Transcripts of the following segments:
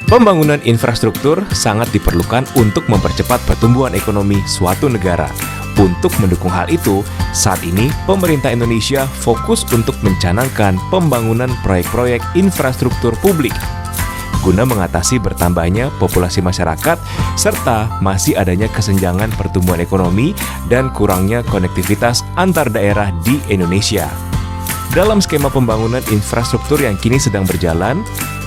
Pembangunan infrastruktur sangat diperlukan untuk mempercepat pertumbuhan ekonomi suatu negara. Untuk mendukung hal itu, saat ini pemerintah Indonesia fokus untuk mencanangkan pembangunan proyek-proyek infrastruktur publik guna mengatasi bertambahnya populasi masyarakat serta masih adanya kesenjangan pertumbuhan ekonomi dan kurangnya konektivitas antar daerah di Indonesia. Dalam skema pembangunan infrastruktur yang kini sedang berjalan,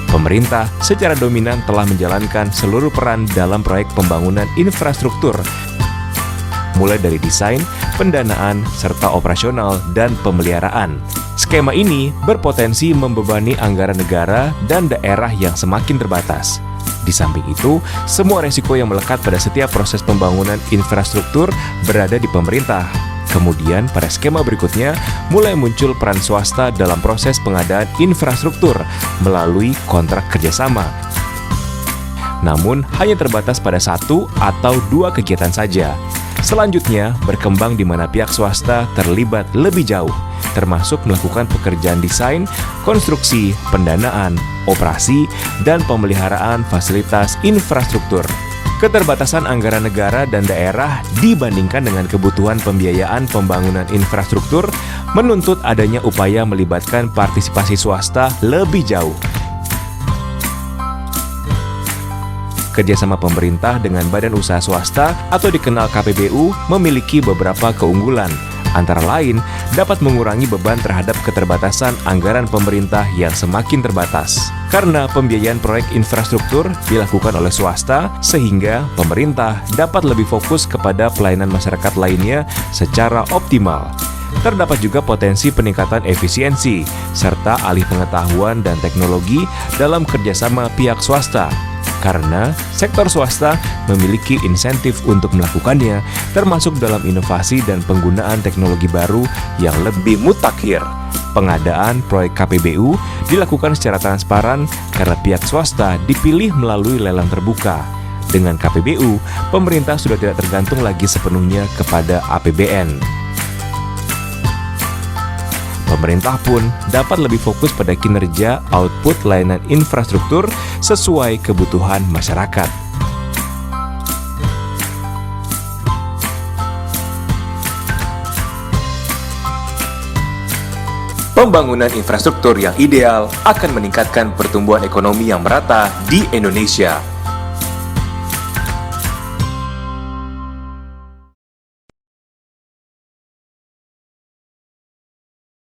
pemerintah secara dominan telah menjalankan seluruh peran dalam proyek pembangunan infrastruktur, mulai dari desain, pendanaan, serta operasional dan pemeliharaan. Skema ini berpotensi membebani anggaran negara dan daerah yang semakin terbatas. Di samping itu, semua resiko yang melekat pada setiap proses pembangunan infrastruktur berada di pemerintah. Kemudian, pada skema berikutnya, mulai muncul peran swasta dalam proses pengadaan infrastruktur melalui kontrak kerjasama. Namun, hanya terbatas pada satu atau dua kegiatan saja. Selanjutnya, berkembang di mana pihak swasta terlibat lebih jauh, termasuk melakukan pekerjaan desain, konstruksi, pendanaan, operasi, dan pemeliharaan fasilitas infrastruktur. Keterbatasan anggaran negara dan daerah dibandingkan dengan kebutuhan pembiayaan pembangunan infrastruktur menuntut adanya upaya melibatkan partisipasi swasta lebih jauh. Kerjasama pemerintah dengan badan usaha swasta atau dikenal KPBU memiliki beberapa keunggulan. Antara lain, dapat mengurangi beban terhadap keterbatasan anggaran pemerintah yang semakin terbatas. Karena pembiayaan proyek infrastruktur dilakukan oleh swasta, sehingga pemerintah dapat lebih fokus kepada pelayanan masyarakat lainnya secara optimal. Terdapat juga potensi peningkatan efisiensi, serta alih pengetahuan dan teknologi dalam kerjasama pihak swasta. Karena sektor swasta memiliki insentif untuk melakukannya, termasuk dalam inovasi dan penggunaan teknologi baru yang lebih mutakhir. Pengadaan proyek KPBU dilakukan secara transparan karena pihak swasta dipilih melalui lelang terbuka. Dengan KPBU, pemerintah sudah tidak tergantung lagi sepenuhnya kepada APBN. Pemerintah pun dapat lebih fokus pada kinerja output layanan infrastruktur sesuai kebutuhan masyarakat. Pembangunan infrastruktur yang ideal akan meningkatkan pertumbuhan ekonomi yang merata di Indonesia.